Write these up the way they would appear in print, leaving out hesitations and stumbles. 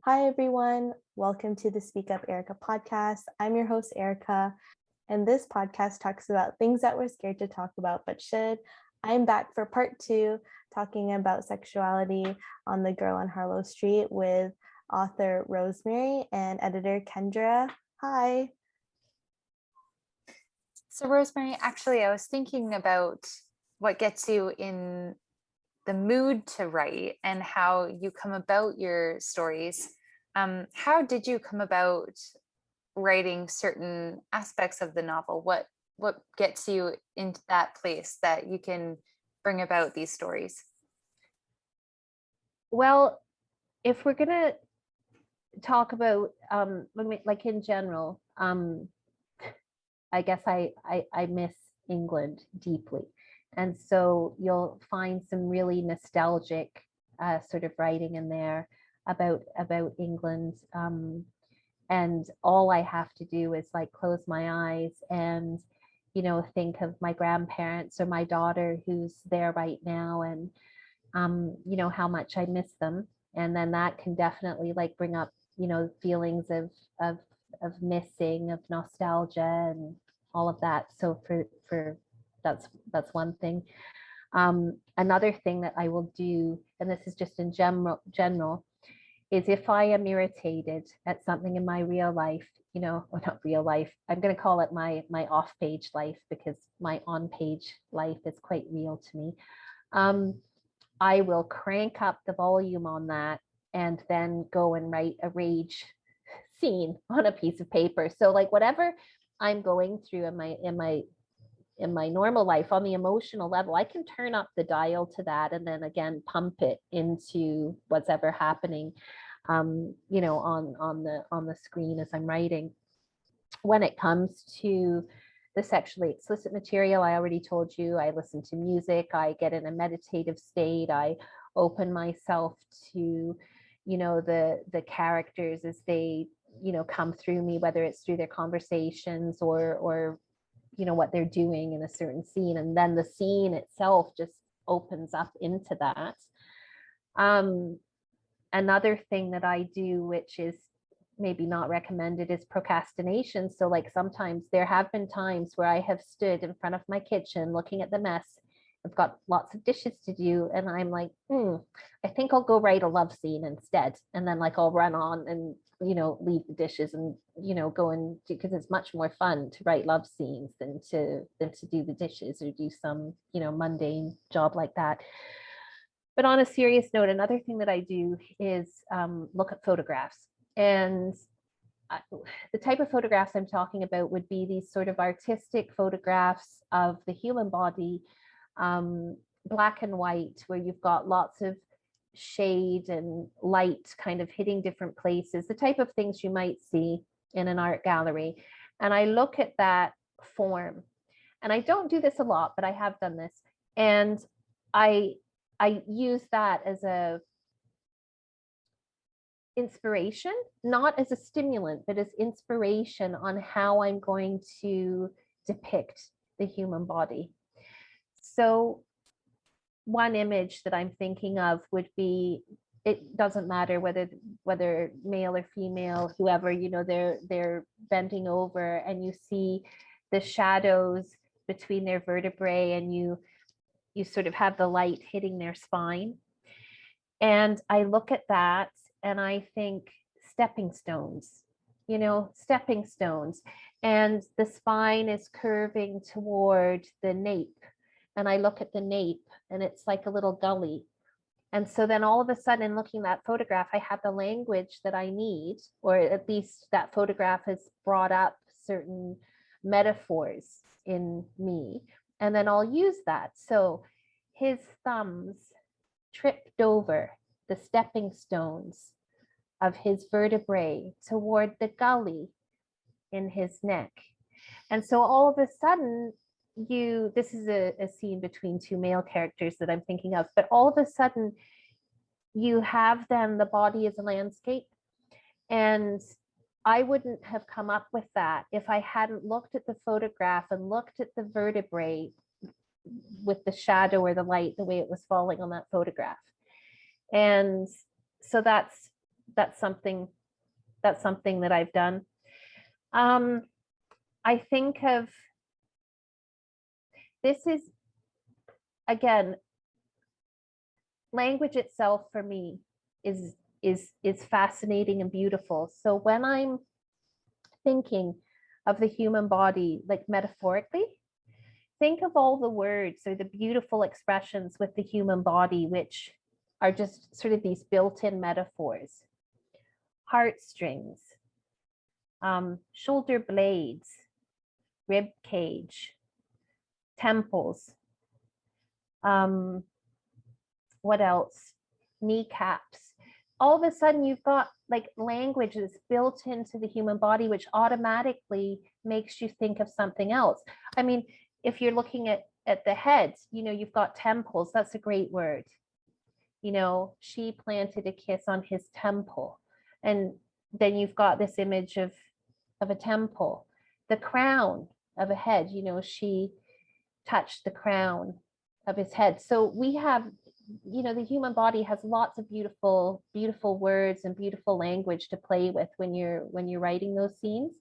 Hi, everyone. Welcome to the Speak Up Erika podcast. I'm your host, Erika, and this podcast talks about things that we're scared to talk about but should. I'm back for part 2, talking about sexuality on The Girl on Harlow Street with author Rosemary and editor Kendra. Hi. So Rosemary, actually, I was thinking about what gets you in the mood to write and how you come about your stories. How did you come about writing certain aspects of the novel? What gets you into that place that you can bring about these stories? Well, if we're gonna talk about like in general, I guess I miss England deeply, and so you'll find some really nostalgic sort of writing in there about England. And all I have to do is like close my eyes and think of my grandparents or my daughter who's there right now, and how much I miss them. And then that can definitely like bring up feelings of missing, of nostalgia and all of that. So for that's one thing. Another thing that I will do, and this is just in general, is if I am irritated at something in my real life, or not real life, I'm going to call it my off-page life, because my on-page life is quite real to me. I will crank up the volume on that and then go and write a rage scene on a piece of paper. So like whatever I'm going through in my normal life on the emotional level, I can turn up the dial to that and then again pump it into what's ever happening on the screen as I'm writing. When it comes to the sexually explicit material, I already told you, I listen to music, I get in a meditative state, I open myself to the characters as they come through me, whether it's through their conversations or what they're doing in a certain scene, and then the scene itself just opens up into that. Another thing that I do, which is maybe not recommended, is procrastination. So like sometimes there have been times where I have stood in front of my kitchen looking at the mess. I've got lots of dishes to do and I'm like, I think I'll go write a love scene instead. And then like I'll run on and leave the dishes and go and do, because it's much more fun to write love scenes than to do the dishes or do some mundane job like that. But on a serious note, another thing that I do is look at photographs. And the type of photographs I'm talking about would be these sort of artistic photographs of the human body, black and white, where you've got lots of shade and light kind of hitting different places, the type of things you might see in an art gallery. And I look at that form. And I don't do this a lot, but I have done this. And I use that as a inspiration, not as a stimulant, but as inspiration on how I'm going to depict the human body. So one image that I'm thinking of would be, it doesn't matter whether male or female, whoever, they're bending over and you see the shadows between their vertebrae and you sort of have the light hitting their spine. And I look at that and I think stepping stones, stepping stones. And the spine is curving toward the nape. And I look at the nape and it's like a little gully. And so then all of a sudden, looking at that photograph, I have the language that I need, or at least that photograph has brought up certain metaphors in me. And then I'll use that. So his thumbs tripped over the stepping stones of his vertebrae toward the gully in his neck. And so all of a sudden, this is a scene between two male characters that I'm thinking of, but all of a sudden you have then the body as a landscape. And I wouldn't have come up with that if I hadn't looked at the photograph and looked at the vertebrae with the shadow or the light, the way it was falling on that photograph. And so that's that's something that I've done. I think of, this is, again, language itself for me is fascinating and beautiful. So when I'm thinking of the human body, like metaphorically, think of all the words or the beautiful expressions with the human body, which are just sort of these built-in metaphors. Heartstrings, shoulder blades, rib cage, temples, what else? Kneecaps. All of a sudden you've got like language that's built into the human body, which automatically makes you think of something else. I mean, if you're looking at the head, you know, you've got temples. That's a great word. You know, she planted a kiss on his temple. And then you've got this image of a temple. The crown of a head, you know, she touched the crown of his head. So we have, you know, the human body has lots of beautiful words and beautiful language to play with when you're writing those scenes.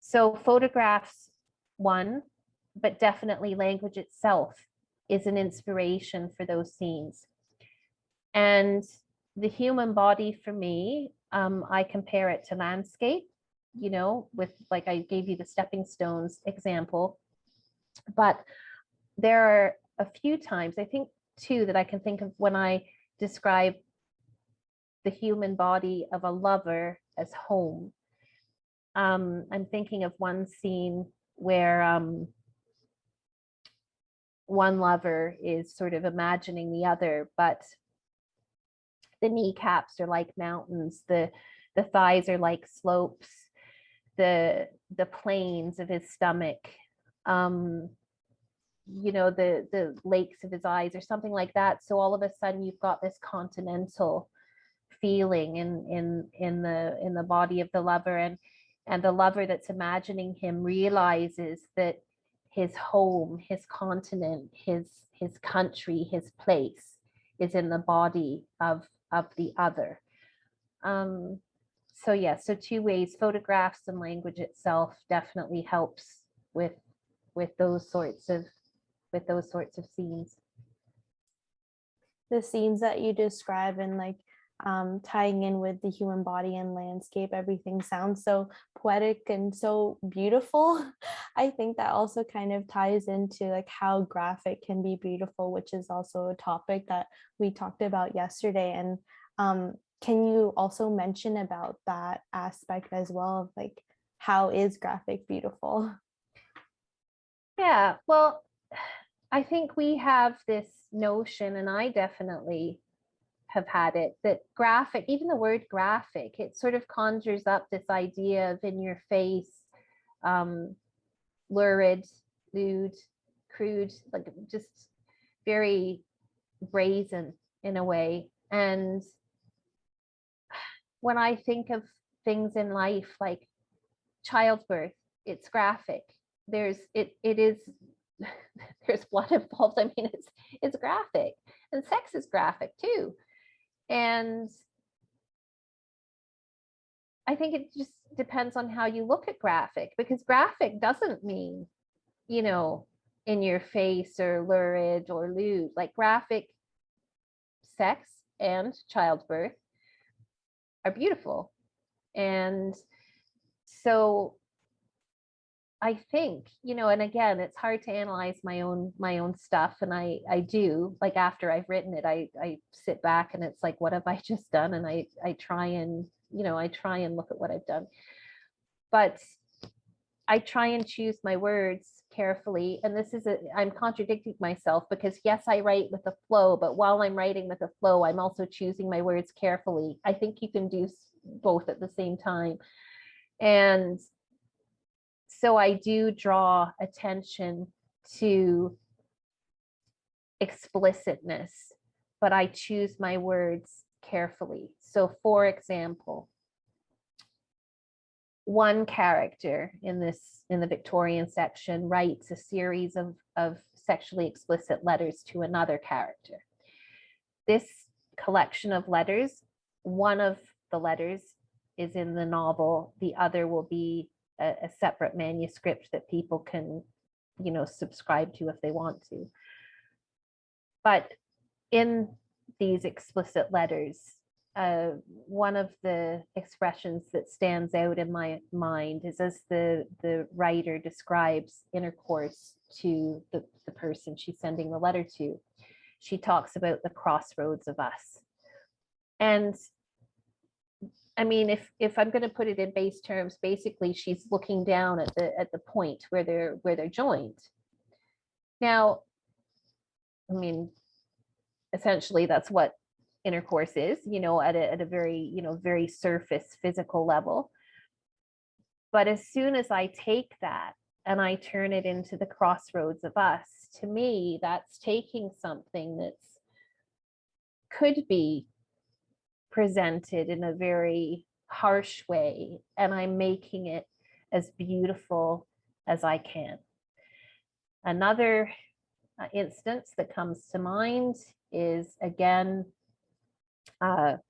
So photographs, one, but definitely language itself is an inspiration for those scenes. And the human body for me, I compare it to landscape, you know, with, like I gave you the stepping stones example, but there are a few times, I think two that I can think of, when I describe the human body of a lover as home. I'm thinking of one scene where one lover is sort of imagining the other, but the kneecaps are like mountains, the thighs are like slopes, the planes of his stomach, you know, the lakes of his eyes or something like that. So all of a sudden you've got this continental feeling in the body of the lover, and the lover that's imagining him realizes that his home, his continent, his country, his place is in the body of the other. So yeah, so two ways, photographs and language itself definitely helps with those sorts of scenes. The scenes that you describe and like tying in with the human body and landscape, everything sounds so poetic and so beautiful. I think that also kind of ties into like how graphic can be beautiful, which is also a topic that we talked about yesterday. And can you also mention about that aspect as well, of like how is graphic beautiful? Yeah, well, I think we have this notion, and I definitely have had it, that graphic, even the word graphic, it sort of conjures up this idea of in your face, lurid, lewd, crude, like just very brazen in a way. And when I think of things in life like childbirth, it's graphic. It is there's blood involved. I mean, it's graphic, and sex is graphic too. And I think it just depends on how you look at graphic, because graphic doesn't mean, you know, in your face or lurid or lewd. Like graphic sex and childbirth are beautiful. And so I think, you know, and again, it's hard to analyze my own stuff. And I do, like, after I've written it, I sit back and it's like, what have I just done? And I try and, you know, I try and look at what I've done. But I try and choose my words carefully. And this is I'm contradicting myself, because yes, I write with a flow, but while I'm writing with a flow, I'm also choosing my words carefully. I think you can do both at the same time. And so I do draw attention to explicitness, but I choose my words carefully. So for example, one character in the Victorian section writes a series of sexually explicit letters to another character. This collection of letters, one of the letters is in the novel. The other will be a separate manuscript that people can, subscribe to if they want to. But in these explicit letters, one of the expressions that stands out in my mind is as the writer describes intercourse to the person she's sending the letter to, she talks about the crossroads of us. And I mean, if I'm going to put it in base terms, basically she's looking down at the point where they're joined. Now, I mean, essentially that's what intercourse is, at a very, very surface physical level. But as soon as I take that and I turn it into the crossroads of us, to me, that's taking something that's could be presented in a very harsh way, and I'm making it as beautiful as I can. Another instance that comes to mind is, again, about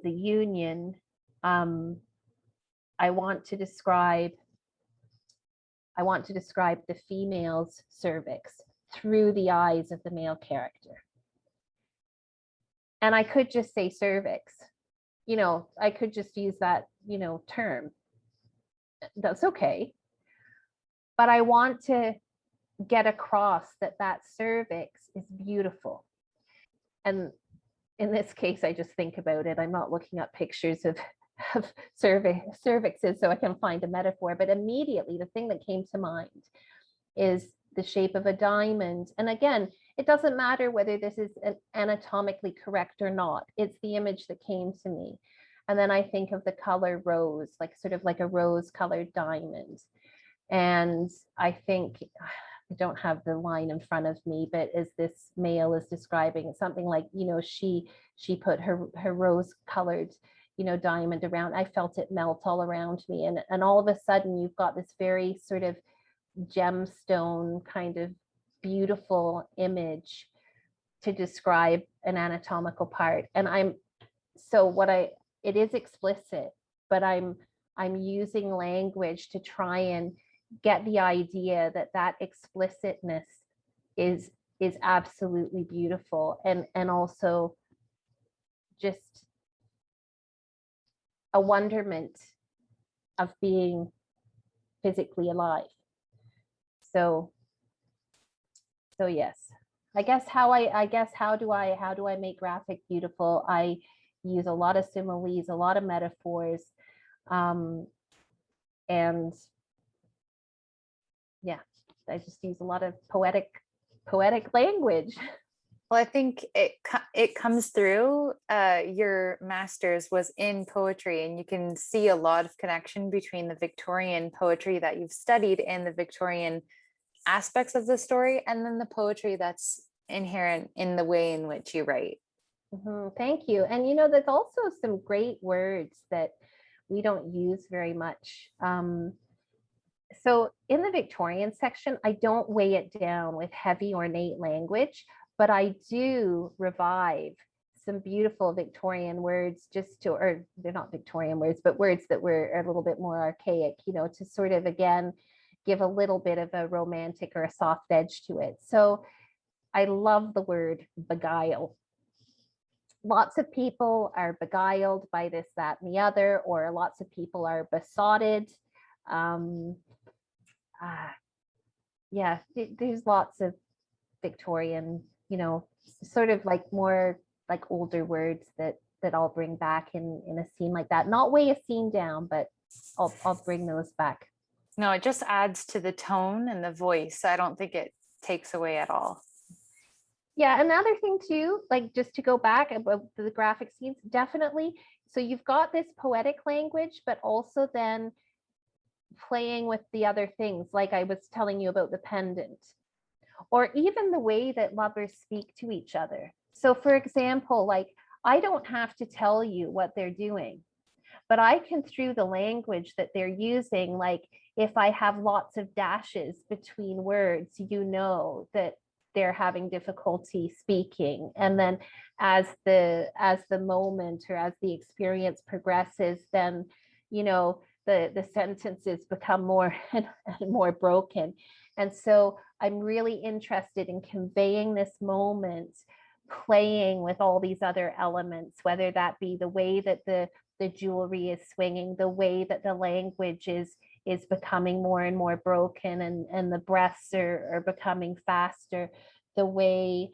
the union. I want to describe the female's cervix through the eyes of the male character. And I could just say cervix, I could just use that, term. That's okay. But I want to get across that cervix is beautiful. And in this case, I just think about it. I'm not looking up pictures of cervixes so I can find a metaphor, but immediately the thing that came to mind is the shape of a diamond. And again, it doesn't matter whether this is anatomically correct or not. It's the image that came to me. And then I think of the color rose, sort of like a rose colored diamond. And I think, I don't have the line in front of me, but as this male is describing something like, she put her rose colored, diamond around. I felt it melt all around me. And all of a sudden you've got this very sort of gemstone kind of beautiful image to describe an anatomical part. And it is explicit, but I'm using language to try and get the idea that explicitness is absolutely beautiful, and also just a wonderment of being physically alive. So yes, I guess how do I make graphic beautiful? I use a lot of similes, a lot of metaphors, and yeah, I just use a lot of poetic language. Well, I think it comes through. Your master's was in poetry, and you can see a lot of connection between the Victorian poetry that you've studied and the Victorian aspects of the story, and then the poetry that's inherent in the way in which you write. Mm-hmm. Thank you. And there's also some great words that we don't use very much. So in the Victorian section, I don't weigh it down with heavy ornate language, but I do revive some beautiful Victorian words or they're not Victorian words, but words that were a little bit more archaic, to sort of, again, give a little bit of a romantic or a soft edge to it. So I love the word beguile. Lots of people are beguiled by this, that, and the other, or lots of people are besotted. There's lots of Victorian, sort of like more like older words that I'll bring back in a scene like that. Not weigh a scene down, but I'll bring those back. No, it just adds to the tone and the voice. I don't think it takes away at all. Yeah, another thing too, like just to go back about the graphic scenes, definitely. So you've got this poetic language, but also then playing with the other things, like I was telling you about the pendant, or even the way that lovers speak to each other. So for example, like I don't have to tell you what they're doing, but I can, through the language that they're using, like if I have lots of dashes between words, that they're having difficulty speaking. And then as the moment or as the experience progresses, then, you know, the sentences become more and more broken. And so I'm really interested in conveying this moment, playing with all these other elements, whether that be the way that the jewelry is swinging, the way that the language is becoming more and more broken, and the breaths are becoming faster, the way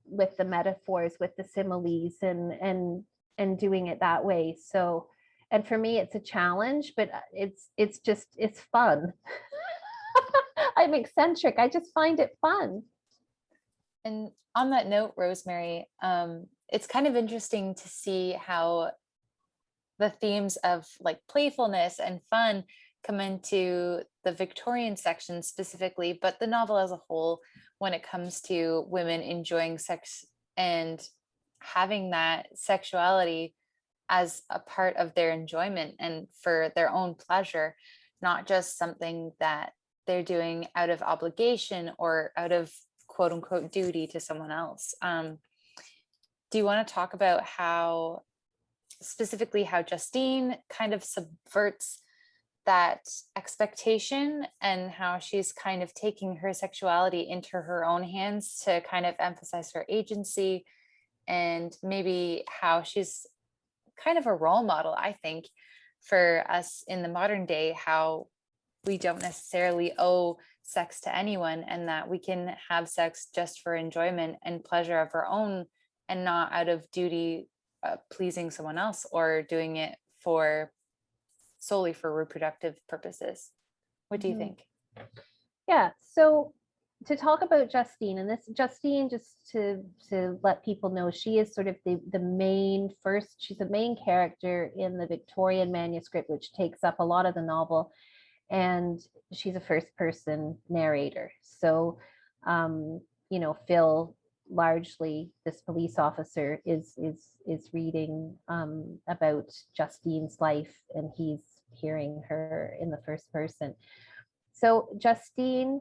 with the metaphors, with the similes, and doing it that way. So, and for me, it's a challenge, but it's fun. I'm eccentric. I just find it fun. And on that note, Rosemary, it's kind of interesting to see how the themes of like playfulness and fun come into the Victorian section specifically, but the novel as a whole, when it comes to women enjoying sex and having that sexuality as a part of their enjoyment and for their own pleasure, not just something that they're doing out of obligation or out of quote unquote duty to someone else. Do you want to talk about how specifically how Justine kind of subverts that expectation and how she's kind of taking her sexuality into her own hands to kind of emphasize her agency, and maybe how she's kind of a role model, I think, for us in the modern day, how we don't necessarily owe sex to anyone and that we can have sex just for enjoyment and pleasure of our own and not out of duty, pleasing someone else or doing it solely for reproductive purposes. What do you think? Yeah, so to talk about Justine, and this Justine, just to let people know, she is sort of the main she's the main character in the Victorian manuscript, which takes up a lot of the novel, and she's a first person narrator. So you know, Phil, largely this police officer, is reading about Justine's life, and he's hearing her in the first person. So Justine,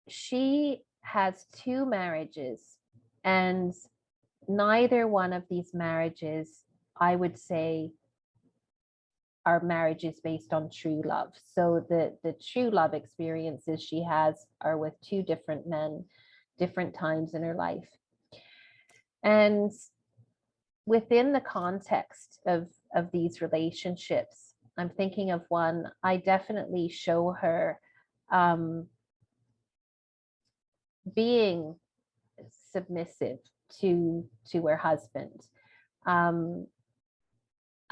she has 2 marriages, and neither one of these marriages, I would say, are marriages based on true love. So the true love experiences she has are with 2 different men, different times in her life. And within the context of these relationships, I'm thinking of one, I definitely show her being submissive to her husband.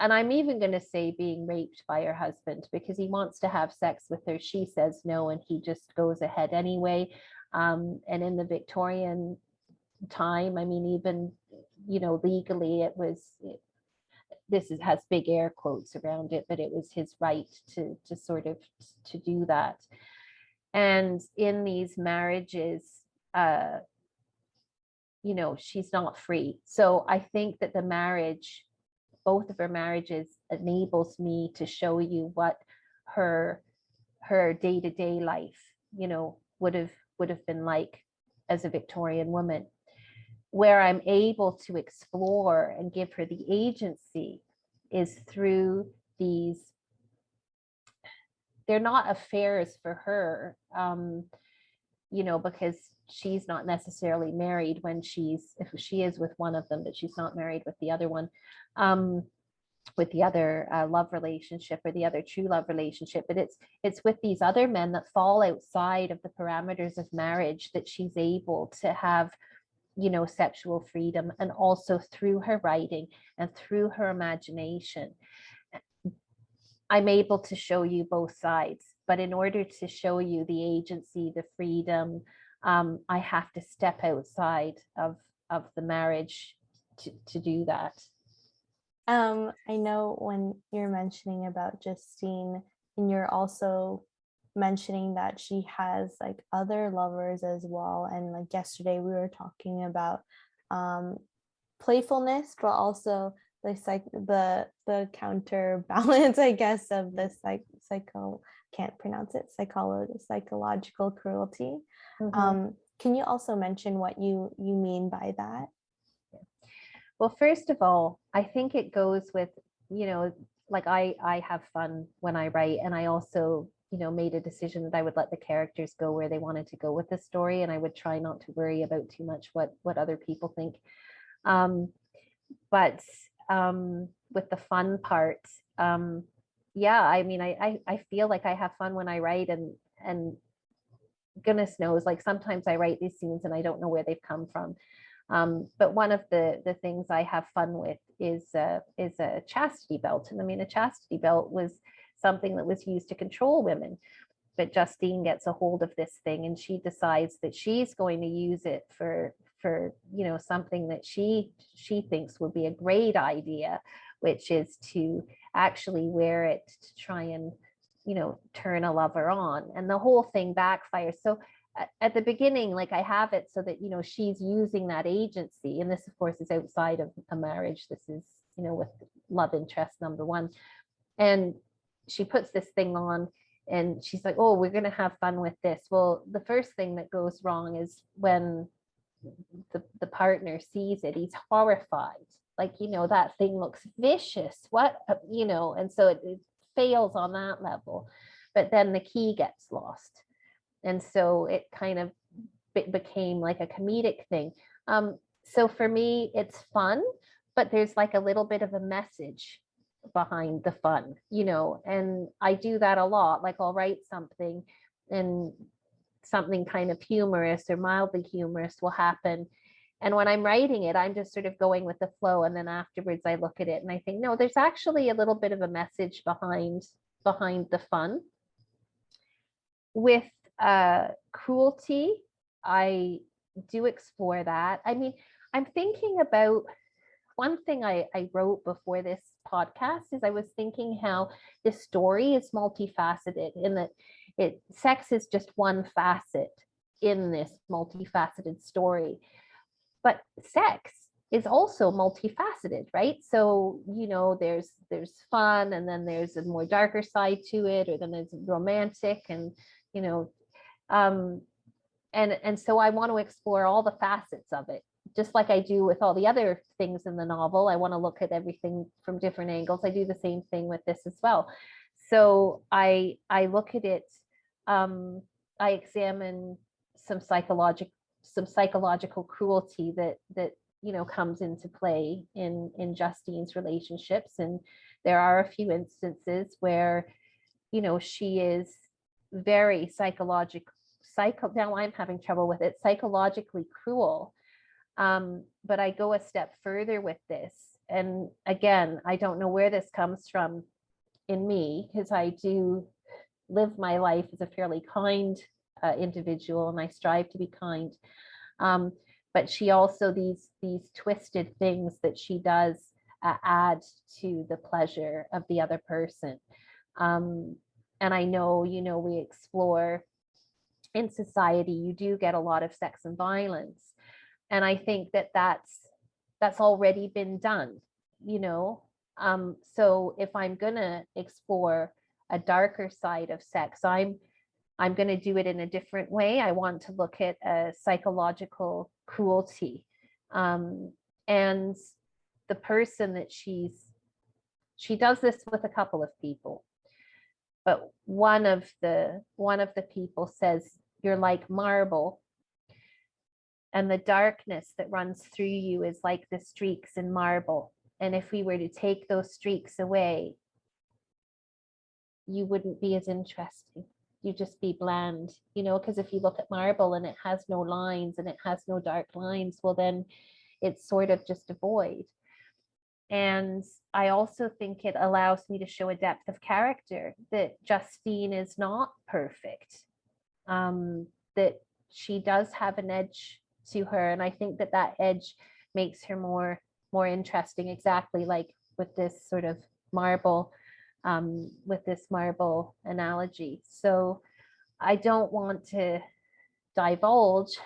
And I'm even going to say being raped by her husband, because he wants to have sex with her. She says no, and he just goes ahead anyway. And in the Victorian time, I mean, even, you know, legally, has big air quotes around it, but it was his right to sort of to do that. And in these marriages, you know, she's not free. So I think that both of her marriages enables me to show you what her day-to-day life, you know, would have been like as a Victorian woman. Where I'm able to explore and give her the agency is through these, they're not affairs for her, you know, because she's not necessarily married when if she is with one of them, but she's not married with the other one, with the other love relationship or the other true love relationship. But it's with these other men that fall outside of the parameters of marriage that she's able to have, you know, sexual freedom. And also through her writing and through her imagination, I'm able to show you both sides. But in order to show you the agency, the freedom, I have to step outside of the marriage to do that. I know when you're mentioning about Justine, and you're also mentioning that she has like other lovers as well, and like yesterday we were talking about playfulness, but also the counterbalance, I guess, of this can't pronounce it, psychological cruelty. Can you also mention what you mean by that? Well, first of all, I think it goes with, like I have fun when I write, and I also, made a decision that I would let the characters go where they wanted to go with the story, and I would try not to worry about too much what other people think. But with the fun part, yeah, I mean, I feel like I have fun when I write, and goodness knows, like sometimes I write these scenes and I don't know where they've come from. But one of the things I have fun with is a chastity belt. And I mean, a chastity belt was something that was used to control women. But Justine gets a hold of this thing, and she decides that she's going to use it for something that she thinks would be a great idea, which is to actually wear it to try and turn a lover on. And the whole thing backfires. So at the beginning, like I have it so that she's using that agency, and this of course is outside of a marriage. This is with love interest number one, and she puts this thing on and she's like, oh, we're going to have fun with this. Well, the first thing that goes wrong is when the partner sees it. He's horrified, like that thing looks vicious, what, and so it fails on that level. But then the key gets lost, and so it kind of became like a comedic thing. So for me, it's fun, but there's like a little bit of a message behind the fun, and I do that a lot. Like I'll write something and something kind of humorous or mildly humorous will happen. And when I'm writing it, I'm just sort of going with the flow. And then afterwards I look at it and I think, no, there's actually a little bit of a message behind the fun. With cruelty, I do explore that. I mean, I'm thinking about one thing I wrote before this podcast is I was thinking how this story is multifaceted, in that sex is just one facet in this multifaceted story. But sex is also multifaceted, right? So, there's fun, and then there's a more darker side to it, or then there's romantic, and, and so I want to explore all the facets of it, just like I do with all the other things in the novel. I want to look at everything from different angles. I do the same thing with this as well. So I look at it, I examine some psychological cruelty that comes into play in Justine's relationships. And there are a few instances where she is very now I'm having trouble with it, psychologically cruel. But I go a step further with this, and again, I don't know where this comes from in me, because I do live my life as a fairly kind individual, and I strive to be kind. But she also, these twisted things that she does add to the pleasure of the other person. And I know, we explore in society, you do get a lot of sex and violence. And I think that's already been done, so if I'm gonna explore a darker side of sex, I'm going to do it in a different way. I want to look at psychological cruelty, and the person that she does this with a couple of people, but one of the people says, you're like marble, and the darkness that runs through you is like the streaks in marble. And if we were to take those streaks away, you wouldn't be as interesting. You'd just be bland, because if you look at marble and it has no lines and it has no dark lines, well, then it's sort of just a void. And I also think it allows me to show a depth of character, that Justine is not perfect, that she does have an edge to her. And I think that edge makes her more interesting, exactly like with this sort of marble, with this marble analogy. So I don't want to divulge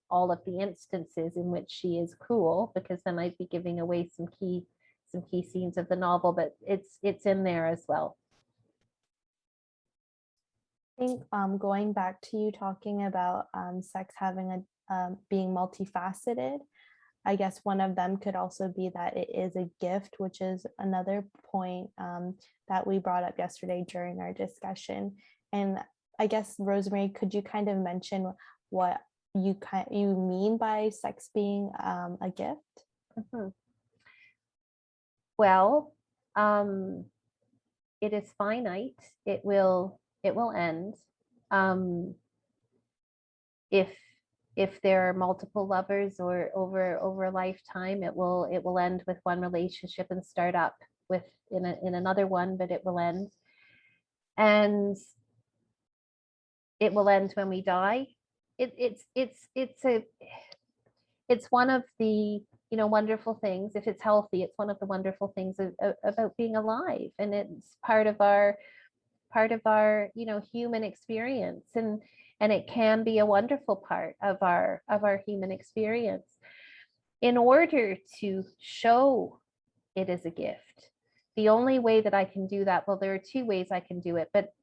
all of the instances in which she is cruel, because then I'd be giving away some key some key scenes of the novel, but it's in there as well. I think going back to you talking about sex having being multifaceted, I guess one of them could also be that it is a gift, which is another point that we brought up yesterday during our discussion. And I guess, Rosemary, could you kind of mention what you mean by sex being a gift? Mm-hmm. Well, it is finite. It will end. If there are multiple lovers or over a lifetime, it will end with one relationship and start up with in another one, but it will end. And it will end when we die. It's one of the wonderful things. If it's healthy, it's one of the wonderful things about being alive, and it's part of our human experience, and it can be a wonderful part of our human experience. In order to show it as a gift, the only way that I can do that, well, there are two ways I can do it, but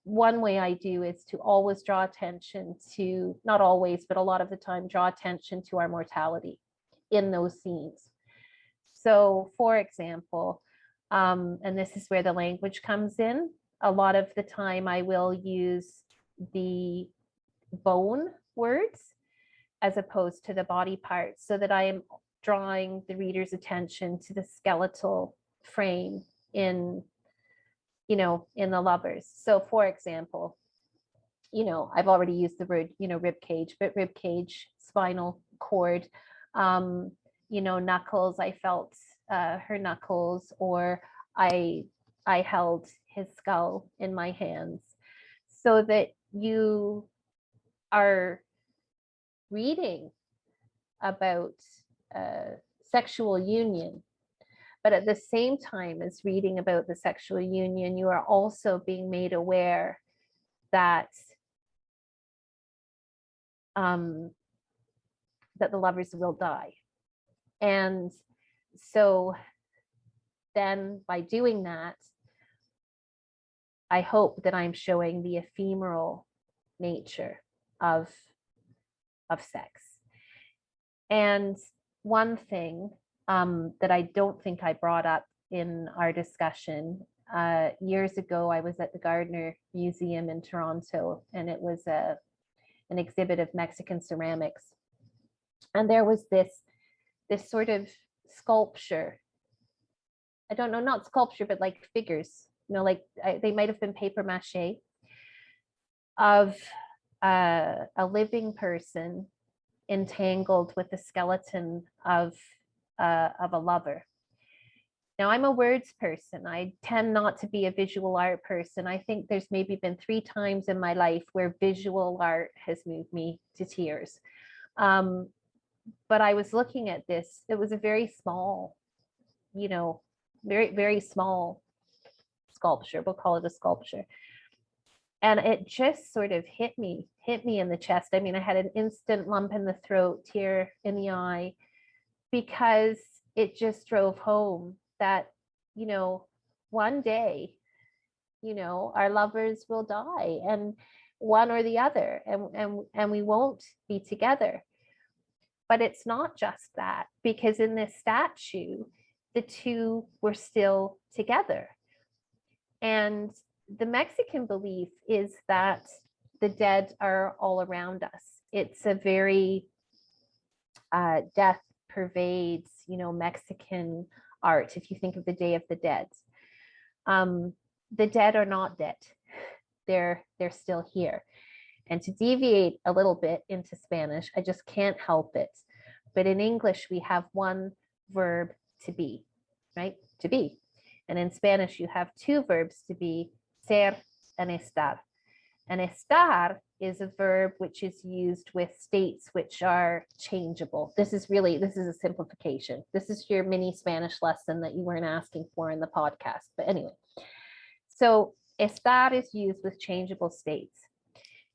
one way I do is to always draw attention to, not always, but a lot of the time, draw attention to our mortality in those scenes. So, for example, and this is where the language comes in, a lot of the time I will use the bone words as opposed to the body parts, so that I am drawing the reader's attention to the skeletal frame in the lovers. So, for example, I've already used the word, rib cage, but rib cage, spinal cord, knuckles, I felt her knuckles, or I held his skull in my hands, so that you are reading about sexual union. But at the same time as reading about the sexual union, you are also being made aware that that the lovers will die. And so then by doing that, I hope that I'm showing the ephemeral nature of sex. And one thing that I don't think I brought up in our discussion, years ago, I was at the Gardner Museum in Toronto, and it was an exhibit of Mexican ceramics. And there was this sort of sculpture. I don't know, not sculpture, but like figures, they might have been paper mache of a living person entangled with the skeleton of a lover. Now, I'm a words person. I tend not to be a visual art person. I think there's maybe been 3 times in my life where visual art has moved me to tears. But I was looking at this. It was a very small, very, very small sculpture. We'll call it a sculpture. And it just sort of hit me in the chest. I mean, I had an instant lump in the throat, tear in the eye, because it just drove home that, one day, our lovers will die, and one or the other, and we won't be together. But it's not just that, because in this statue, the two were still together. And the Mexican belief is that the dead are all around us. It's a very death pervades, Mexican art. If you think of the Day of the Dead, the dead are not dead. They're still here. And to deviate a little bit into Spanish, I just can't help it. But in English, we have one verb, to be, right? To be. And in Spanish, you have 2 verbs, to be, ser and estar. And estar is a verb which is used with states which are changeable. This is a simplification. This is your mini Spanish lesson that you weren't asking for in the podcast. But anyway, so estar is used with changeable states.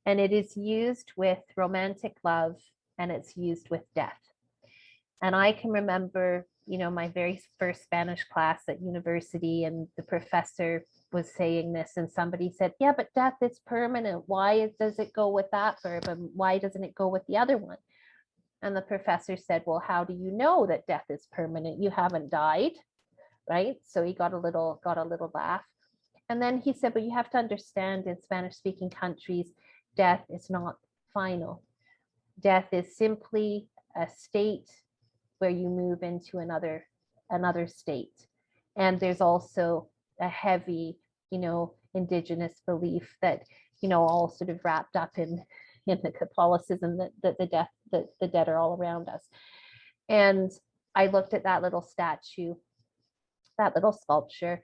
And it is used with romantic love, and it's used with death. And I can remember my very first Spanish class at university, and the professor was saying this, and somebody said, yeah, but death is permanent. Why does it go with that verb, and why doesn't it go with the other one? And the professor said, well, how do you know that death is permanent? You haven't died, right? So he got a little laugh. And then he said, but you have to understand, in Spanish speaking countries, death is not final. Death is simply a state where you move into another state. And there's also a heavy, indigenous belief that, all sort of wrapped up in the Catholicism, that the dead are all around us. And I looked at that little statue, that little sculpture,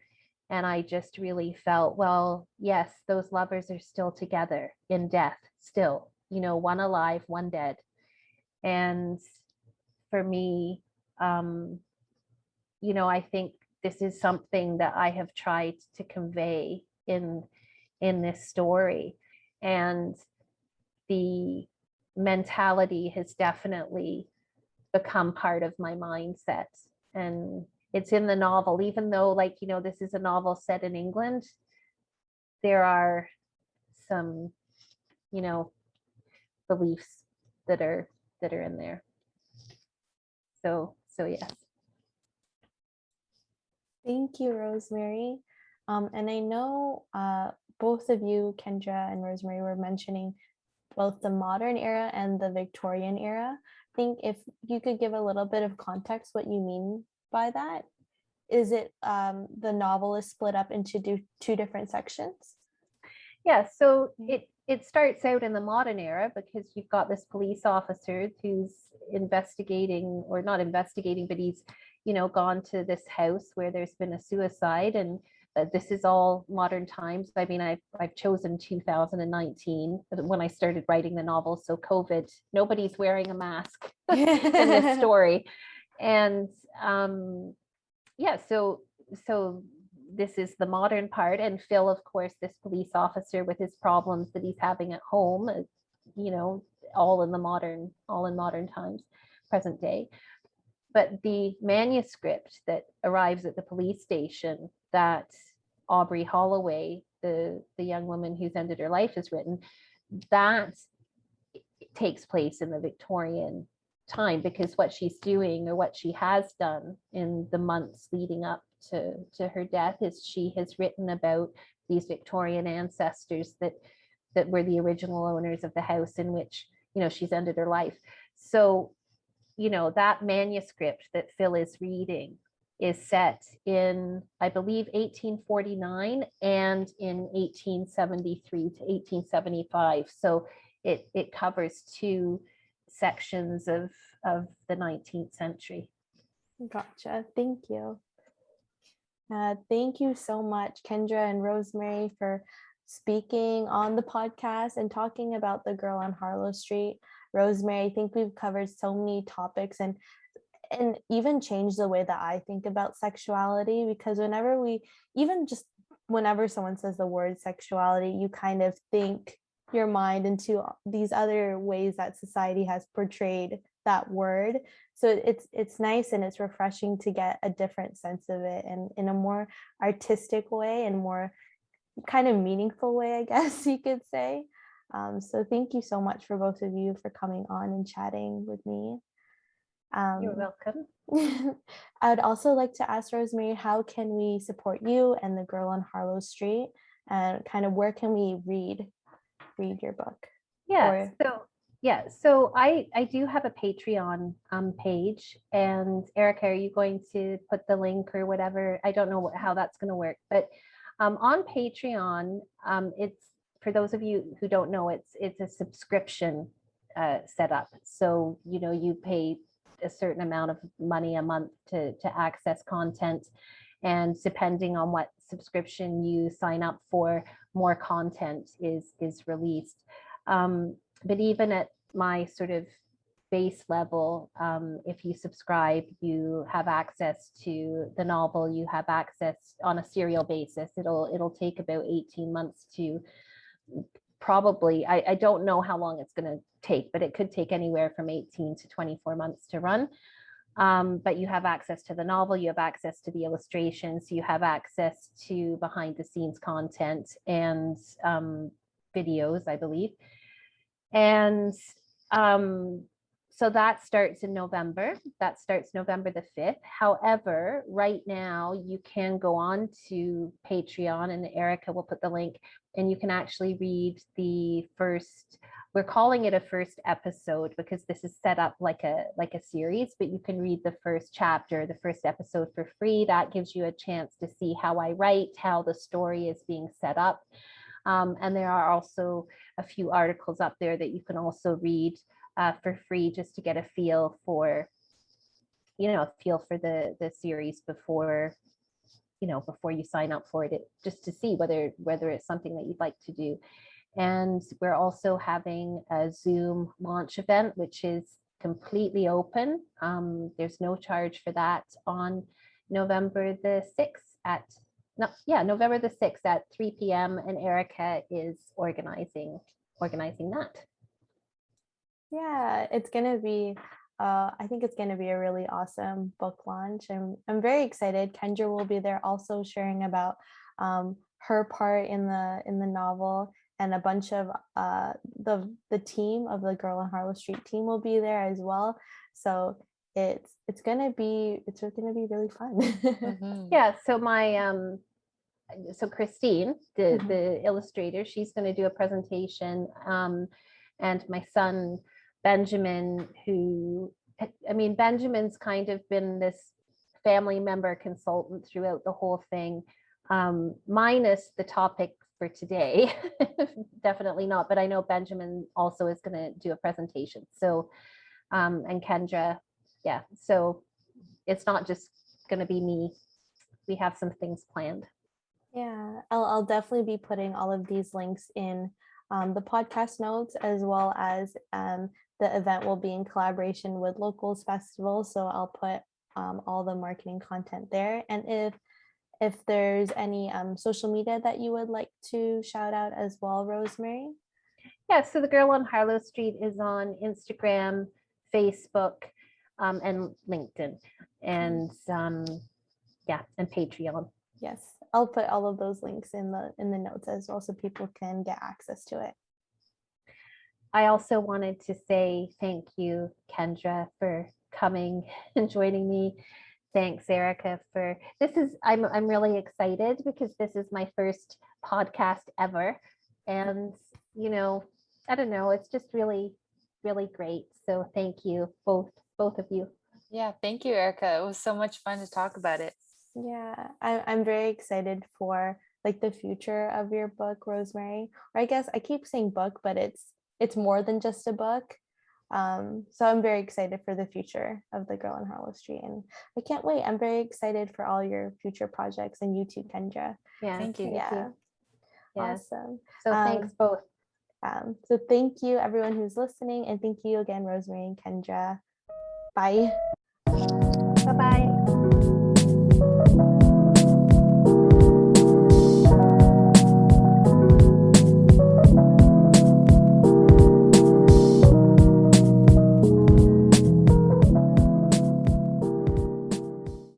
and I just really felt, well, yes, those lovers are still together in death, still, one alive, one dead. And for me, I think this is something that I have tried to convey in this story. And the mentality has definitely become part of my mindset. And it's in the novel, even though, this is a novel set in England, there are some, beliefs that are in there. So yes. Thank you, Rosemary. And I know both of you, Kendra and Rosemary, were mentioning both the modern era and the Victorian era. I think if you could give a little bit of context what you mean by that. Is it the novel is split up into two different sections? Yeah, so it starts out in the modern era because you've got this police officer who's investigating, or not investigating, but he's gone to this house where there's been a suicide, and this is all modern times. I mean, I've chosen 2019 when I started writing the novel, so COVID, nobody's wearing a mask in this story. And yeah, so this is the modern part, and Phil, of course, this police officer with his problems that he's having at home, all in modern times, present day. But the manuscript that arrives at the police station that Aubrey Holloway, the young woman who's ended her life, has written, that takes place in the Victorian time, because what she's doing, or what she has done in the months leading up to her death, is she has written about these Victorian ancestors that were the original owners of the house in which she's ended her life. So that manuscript that Phil is reading is set in, I believe, 1849 and in 1873 to 1875. So it covers two sections of the 19th century. Gotcha. Thank you. Thank you so much, Kendra and Rosemary, for speaking on the podcast and talking about The Girl on Harlow Street. Rosemary, I think we've covered so many topics and even changed the way that I think about sexuality, because whenever someone says the word sexuality, you kind of think your mind into these other ways that society has portrayed that word. So it's nice and it's refreshing to get a different sense of it, and in a more artistic way and more kind of meaningful way, I guess you could say. So thank you so much for both of you for coming on and chatting with me. You're welcome. I would also like to ask Rosemary, how can we support you and The Girl on Harlow Street, and kind of where can we read your book? So I do have a Patreon page, and Erika, are you going to put the link or whatever? I don't know how that's going to work, but on Patreon, it's, for those of you who don't know, it's a subscription setup. So you pay a certain amount of money a month to access content, and depending on what subscription you sign up for, more content is released. But even at my sort of base level, if you subscribe, you have access to the novel. You have access on a serial basis. It'll take about 18 months to probably, I don't know how long it's going to take, but it could take anywhere from 18 to 24 months to run. But you have access to the novel, you have access to the illustrations, you have access to behind the scenes content and videos, I believe. And so that starts in November. That starts November the 5th. However, right now you can go on to Patreon, and Erika will put the link, and you can actually read the first, we're calling it a first episode because this is set up like a series, but you can read the first chapter, the first episode for free. That gives you a chance to see how I write, how the story is being set up. And there are also a few articles up there that you can also read for free, just to get a feel for, the series before you sign up for it, just to see whether it's something that you'd like to do. And we're also having a Zoom launch event, which is completely open. There's no charge for that on November the 6th November the 6th at 3 p.m. and Erika is organizing that. Yeah, it's gonna be I think it's gonna be a really awesome book launch, and I'm very excited. Kendra will be there also sharing about her part in the novel, and a bunch of the team of the Girl on Harlow Street team will be there as well. So it's gonna be really fun. Mhm. Yeah, so so Christine, the illustrator, she's going to do a presentation, and my son Benjamin, Benjamin's kind of been this family member consultant throughout the whole thing, minus the topic for today. Definitely not, but I know Benjamin also is going to do a presentation. So and Kendra, yeah, so it's not just going to be me. We have some things planned. Yeah, I'll definitely be putting all of these links in the podcast notes, as well as the event will be in collaboration with Locals Festival. So I'll put all the marketing content there. And if there's any social media that you would like to shout out as well, Rosemary? Yeah, so the Girl on Harlow Street is on Instagram, Facebook, and LinkedIn, and and Patreon. Yes, I'll put all of those links in the notes as well, so people can get access to it. I also wanted to say thank you, Kendra, for coming and joining me. Thanks, Erika, for this. I'm really excited because this is my first podcast ever, and I don't know, it's just really, really great. So thank you, both of you. Yeah, thank you, Erika. It was so much fun to talk about it. Yeah, I'm very excited for like the future of your book, Rosemary. Or I guess I keep saying book, but it's more than just a book. So I'm very excited for the future of the Girl on Harlow Street, and I can't wait. I'm very excited for all your future projects, and you too, Kendra. Yeah, Thank you. Yeah. Yeah. Awesome. So thanks both. So thank you everyone who's listening, and thank you again, Rosemary and Kendra. Bye.